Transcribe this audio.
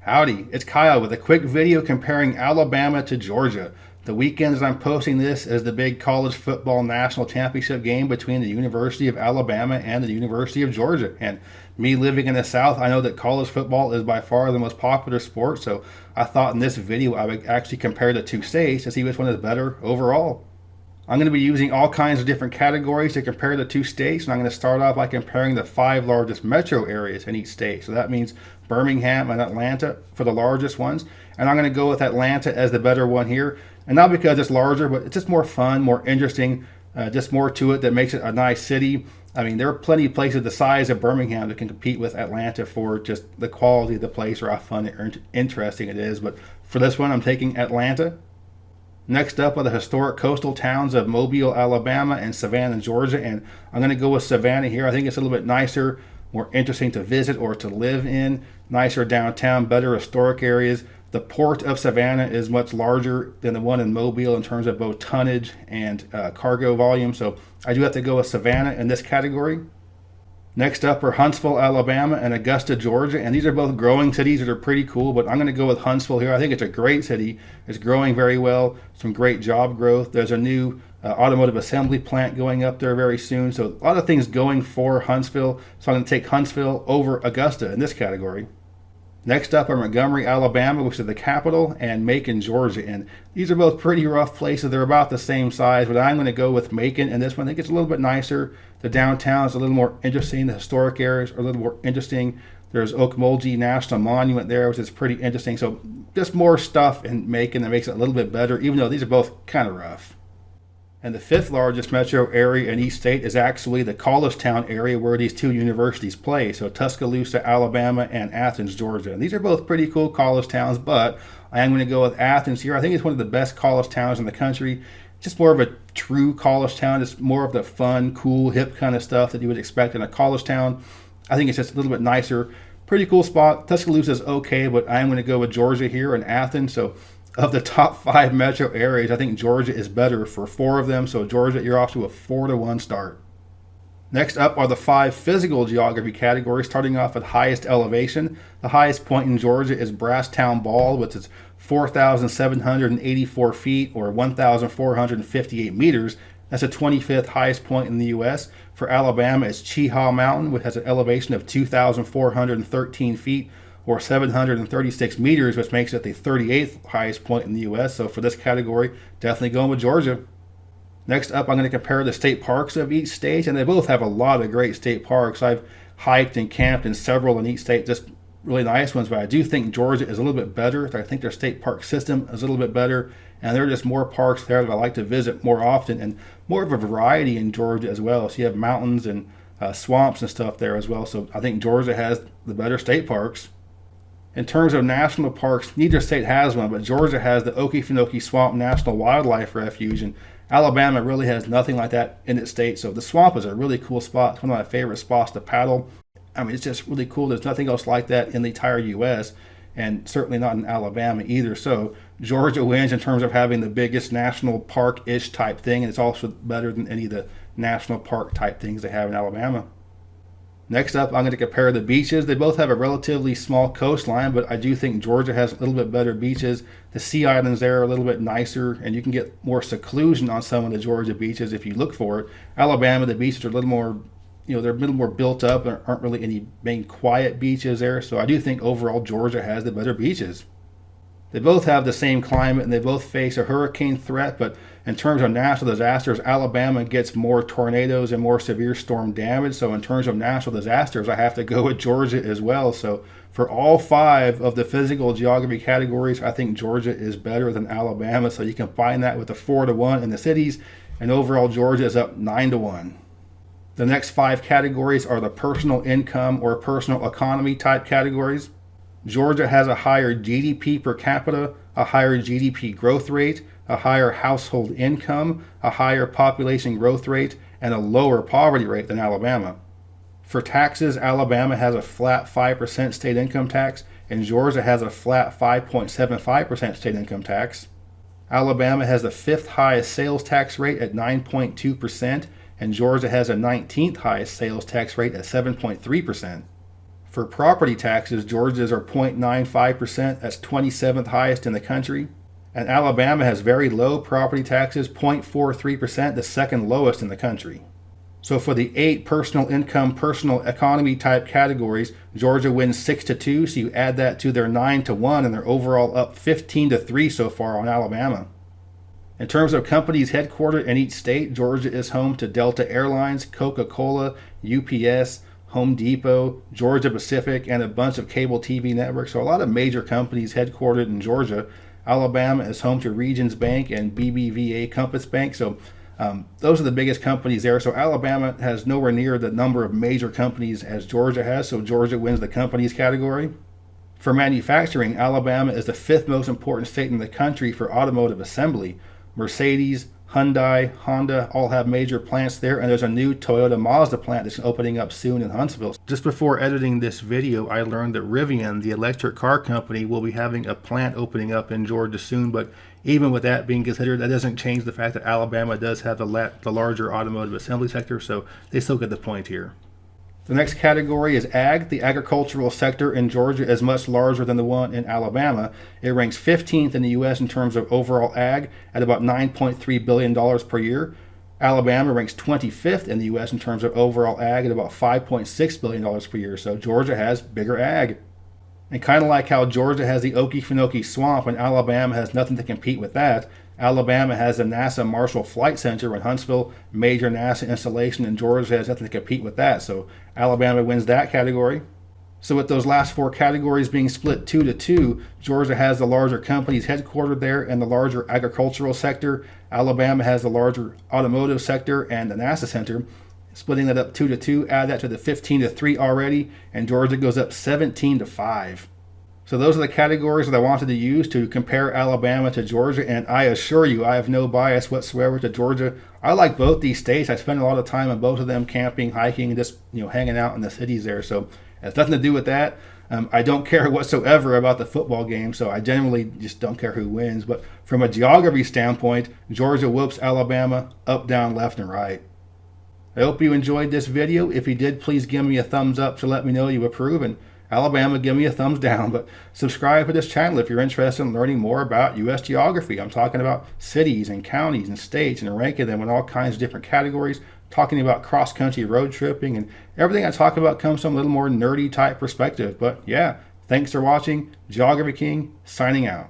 Howdy, it's Kyle with a quick video comparing Alabama to Georgia. The weekend that I'm posting this is the big college football national championship game between the University of Alabama and the University of Georgia. And me living in the South, I know that college football is by far the most popular sport, so I thought in this video I would actually compare the two states to see which one is better overall. I'm going to be using all kinds of different categories to compare the two states, and I'm going to start off by comparing the 5 largest metro areas in each state. So that means Birmingham and Atlanta for the largest ones, and I'm going to go with Atlanta as the better one here, and not because it's larger, but it's just more fun, more interesting, just more to it that makes it a nice city. I mean, there are plenty of places the size of Birmingham that can compete with Atlanta for just the quality of the place or how fun and interesting it is, but for this one I'm taking Atlanta. Next up are the historic coastal towns of Mobile, Alabama and Savannah, Georgia, and I'm going to go with Savannah here. I think it's a little bit nicer, more interesting to visit or to live in, nicer downtown, better historic areas. The port of Savannah is much larger than the one in Mobile in terms of both tonnage and cargo volume, so I do have to go with Savannah in this category. Next up are Huntsville, Alabama and Augusta, Georgia, and these are both growing cities that are pretty cool, but I'm going to go with Huntsville here. I think it's a great city. It's growing very well, some great job growth. There's a new automotive assembly plant going up there very soon, so a lot of things going for Huntsville, so I'm going to take Huntsville over Augusta in this category. Next up are Montgomery, Alabama, which is the capital, and Macon, Georgia. And these are both pretty rough places. They're about the same size, but I'm going to go with Macon. And this one, I think it's a little bit nicer. The downtown is a little more interesting. The historic areas are a little more interesting. There's Okmulgee National Monument there, which is pretty interesting. So just more stuff in Macon that makes it a little bit better, even though these are both kind of rough. And the 5th largest metro area in each state is actually the college town area where these two universities play. So Tuscaloosa, Alabama, and Athens, Georgia. And these are both pretty cool college towns, but I am going to go with Athens here. I think it's one of the best college towns in the country. Just more of a true college town. It's more of the fun, cool, hip kind of stuff that you would expect in a college town. I think it's just a little bit nicer. Pretty cool spot. Tuscaloosa is okay, but I am going to go with Georgia here and Athens. So of the top 5 metro areas, I think Georgia is better for 4 of them. So Georgia, you're off to a 4-1 start. Next up are the 5 physical geography categories, starting off at highest elevation. The highest point in Georgia is Brasstown Ball, which is 4,784 feet or 1,458 meters. That's the 25th highest point in the U.S. For Alabama, it's Cheaha Mountain, which has an elevation of 2,413 feet or 736 meters, which makes it the 38th highest point in the U.S. So for this category, definitely going with Georgia. Next up, I'm going to compare the state parks of each state, and they both have a lot of great state parks. I've hiked and camped in several in each state, just really nice ones, but I do think Georgia is a little bit better. I think their state park system is a little bit better, and there are just more parks there that I like to visit more often, and more of a variety in Georgia as well. So you have mountains and swamps and stuff there as well. So I think Georgia has the better state parks. In terms of national parks, neither state has one, but Georgia has the Okefenokee Swamp National Wildlife Refuge, and Alabama really has nothing like that in its state. So the swamp is a really cool spot. It's one of my favorite spots to paddle. I mean, it's just really cool. There's nothing else like that in the entire U.S., and certainly not in Alabama either. So Georgia wins in terms of having the biggest national park-ish type thing, and it's also better than any of the national park type things they have in Alabama. Next up, I'm going to compare the beaches. They both have a relatively small coastline, but I do think Georgia has a little bit better beaches. The sea islands there are a little bit nicer, and you can get more seclusion on some of the Georgia beaches if you look for it. Alabama, the beaches are a little more, they're a little more built up. There aren't really any main quiet beaches there, so I do think overall Georgia has the better beaches. They both have the same climate, and they both face a hurricane threat, but in terms of natural disasters, Alabama gets more tornadoes and more severe storm damage. So in terms of natural disasters, I have to go with Georgia as well. So for all 5 of the physical geography categories, I think Georgia is better than Alabama. So you can find that with a 4-1 in the cities, and overall Georgia is up 9-1. The next 5 categories are the personal income or personal economy type categories. Georgia has a higher GDP per capita, a higher GDP growth rate, a higher household income, a higher population growth rate, and a lower poverty rate than Alabama. For taxes, Alabama has a flat 5% state income tax, and Georgia has a flat 5.75% state income tax. Alabama has the 5th highest sales tax rate at 9.2%, and Georgia has a 19th highest sales tax rate at 7.3%. For property taxes, Georgia's are 0.95%. That's 27th highest in the country. And Alabama has very low property taxes, 0.43%, the second lowest in the country. So for the 8 personal income, personal economy type categories, Georgia wins 6-2. So you add that to their 9-1, and they're overall up 15-3 so far on Alabama. In terms of companies headquartered in each state, Georgia is home to Delta Airlines, Coca-Cola, UPS, Home Depot, Georgia Pacific, and a bunch of cable TV networks. So a lot of major companies headquartered in Georgia. Alabama is home to Regions Bank and BBVA Compass Bank. So those are the biggest companies there. So Alabama has nowhere near the number of major companies as Georgia has. So Georgia wins the companies category. For manufacturing, Alabama is the 5th most important state in the country for automotive assembly. Mercedes, Hyundai, Honda all have major plants there, and there's a new Toyota Mazda plant that's opening up soon in Huntsville. Just before editing this video, I learned that Rivian, the electric car company, will be having a plant opening up in Georgia soon, but even with that being considered, that doesn't change the fact that Alabama does have the larger automotive assembly sector, so they still get the point here. The next category is ag. The agricultural sector in Georgia is much larger than the one in Alabama. It ranks 15th in the U.S. in terms of overall ag at about $9.3 billion per year. Alabama ranks 25th in the U.S. in terms of overall ag at about $5.6 billion per year. So Georgia has bigger ag. And kind of like how Georgia has the Okefenokee Swamp and Alabama has nothing to compete with that, Alabama has the NASA Marshall Flight Center in Huntsville, major NASA installation, and Georgia has nothing to compete with that. So Alabama wins that category. So with those last 4 categories being split 2-2, Georgia has the larger companies headquartered there and the larger agricultural sector. Alabama has the larger automotive sector and the NASA center. Splitting that up 2-2, add that to the 15-3 already, and Georgia goes up 17-5. So those are the categories that I wanted to use to compare Alabama to Georgia, and I assure you I have no bias whatsoever to Georgia. I like both these states. I spend a lot of time in both of them, camping, hiking, and just hanging out in the cities there. So it has nothing to do with that. I don't care whatsoever about the football game, so I generally just don't care who wins. But from a geography standpoint, Georgia whoops Alabama up, down, left, and right. I hope you enjoyed this video. If you did, please give me a thumbs up to let me know you approve, and Alabama, give me a thumbs down. But subscribe to this channel if you're interested in learning more about U.S. geography. I'm talking about cities and counties and states and ranking them in all kinds of different categories, talking about cross-country road tripping, and everything I talk about comes from a little more nerdy type perspective. But yeah, thanks for watching. Geography King, signing out.